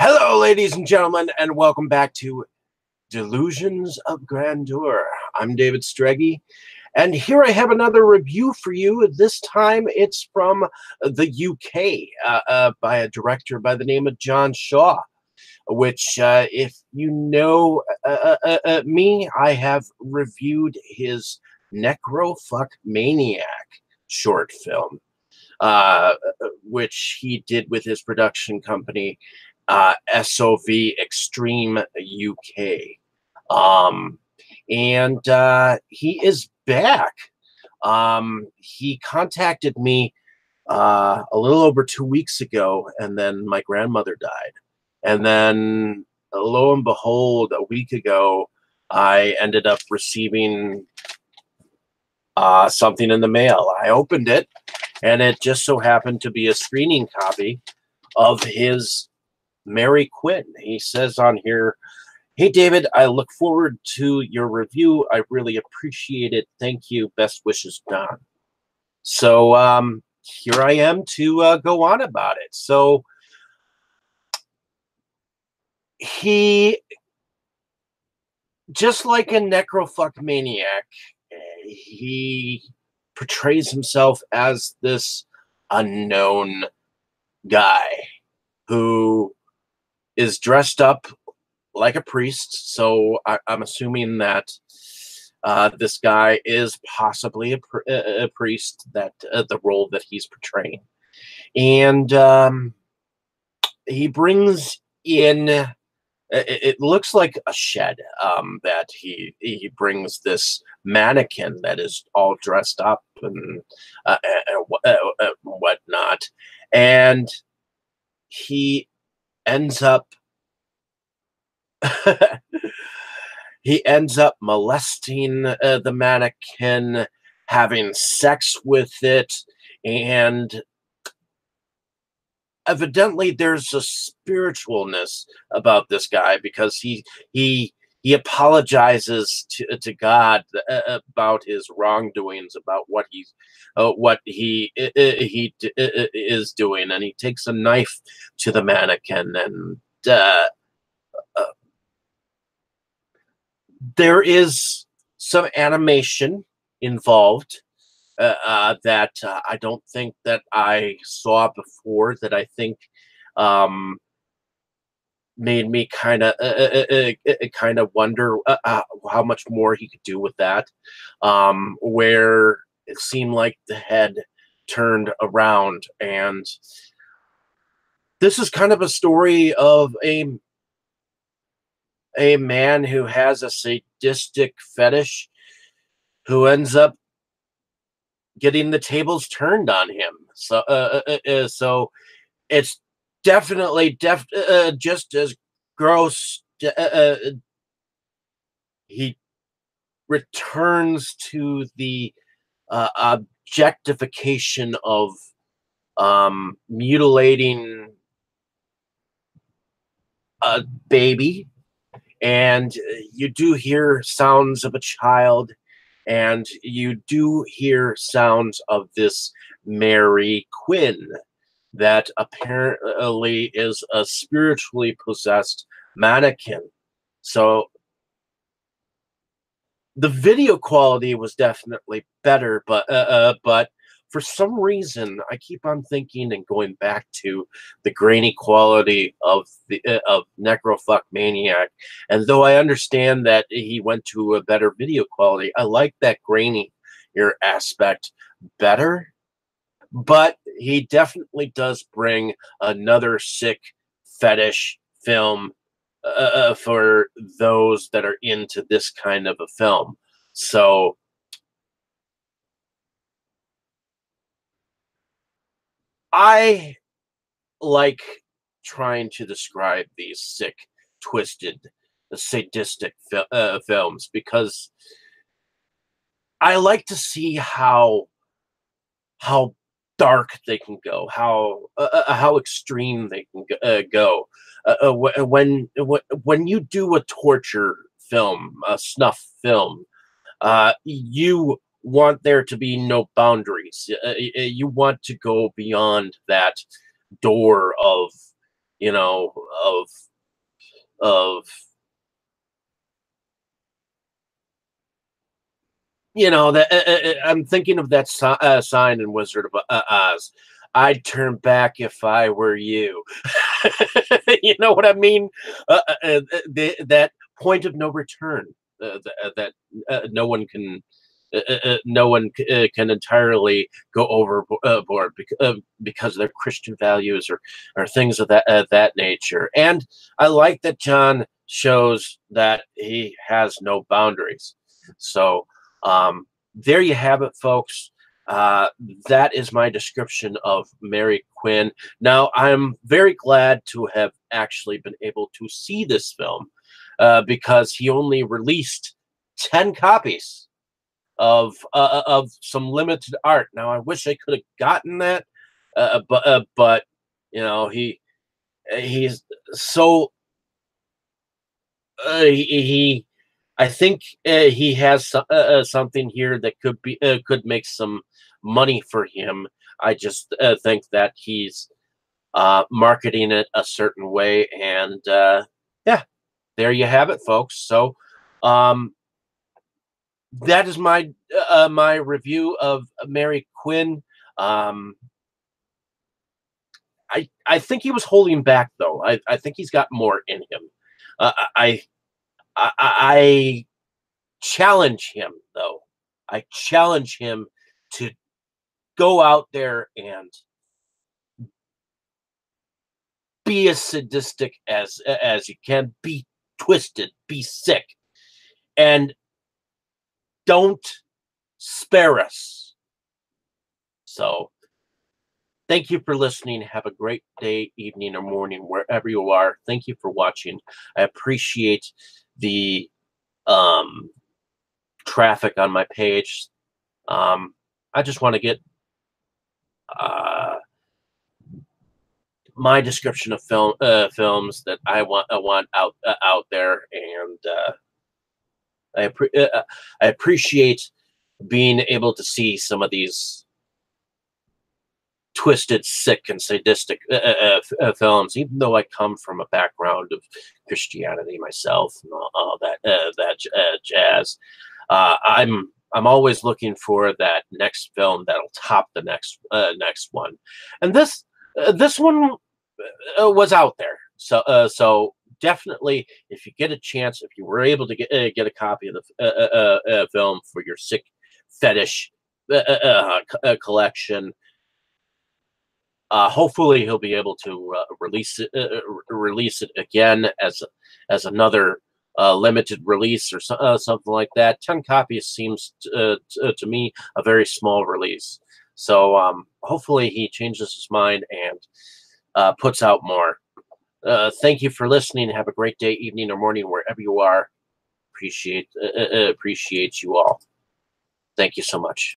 Hello, ladies and gentlemen, and welcome back to Delusions of Grandeur. I'm David Streggy, and here I have another review for you. This time it's from the UK by a director by the name of John Shaw, which, if you know me, I have reviewed his Necrofuck Maniac short film, uh, which he did with his production company, SOV Extreme UK. Um, and he is back. He contacted me a little over 2 weeks ago, and then my grandmother died. And then, lo and behold, a week ago, I ended up receiving something in the mail. I opened it, and it just so happened to be a screening copy of his MaryQuin. He says on here, "Hey David, I look forward to your review. I really appreciate it. Thank you. Best wishes, Don." So here I am to go on about it. So he, just like in Necrofuck Maniac, he portrays himself as this unknown guy who is dressed up like a priest. So I'm assuming that this guy is possibly a priest, that the role that he's portraying. And he brings in, it looks like a shed, that he brings this mannequin that is all dressed up and whatnot. And he ends up he ends up molesting the mannequin, having sex with it, and evidently there's a spiritualness about this guy, because he apologizes to God about his wrongdoings, about what he is doing, and he takes a knife to the mannequin, and there is some animation involved that I don't think that I saw before, that I think made me kind of wonder how much more he could do with that, where it seemed like the head turned around. And this is kind of a story of a man who has a sadistic fetish, who ends up getting the tables turned on him. So it's definitely just as gross. He returns to the objectification of mutilating a baby. And you do hear sounds of a child, and you do hear sounds of this MaryQuin that apparently is a spiritually possessed mannequin. So the video quality was definitely better, but for some reason I keep on thinking and going back to the grainy quality of the of Necrofuck Maniac. And though I understand that he went to a better video quality, I like that grainy aspect better. But he definitely does bring another sick fetish film for those that are into this kind of a film. So I like trying to describe these sick, twisted, sadistic films, because I like to see how dark they can go, how extreme they can go. When you do a torture film, a snuff film, you want there to be no boundaries. You want to go beyond that door of you know, of that I'm thinking of that sign in Wizard of Oz. I'd turn back if I were you. You know what I mean? That point of no return, that no one can. No one can entirely go overboard because of their Christian values or things of that nature. And I like that John shows that he has no boundaries. So there you have it, folks. Uh, that is my description of Mary Quinn. Now, I'm very glad to have actually been able to see this film because he only released 10 copies of some limited art. Now, I wish I could have gotten that, but he's so he I think he has something here that could make some money for him. I just think that he's marketing it a certain way, and yeah, there you have it, folks. So that is my review of Mary Quinn. Um, I think he was holding back, though. I think he's got more in him. Uh, I, I challenge him, though. I challenge him to go out there and be as sadistic as you can. Be twisted. Be sick, and don't spare us. So thank you for listening. Have a great day, evening, or morning, wherever you are. Thank you for watching. I appreciate the um, traffic on my page. I just want to get uh, my description of films that I want out there, and I appreciate being able to see some of these twisted, sick, and sadistic films. Even though I come from a background of Christianity myself and all that jazz, I'm always looking for that next film that'll top the next one. And this one was out there. So definitely, if you get a chance, if you were able to get a copy of the film for your sick fetish collection. Hopefully, he'll be able to release it again as another limited release or something like that. 10 copies seems to me a very small release. So hopefully, he changes his mind and puts out more. Thank you for listening. Have a great day, evening, or morning, wherever you are. Appreciate you all. Thank you so much.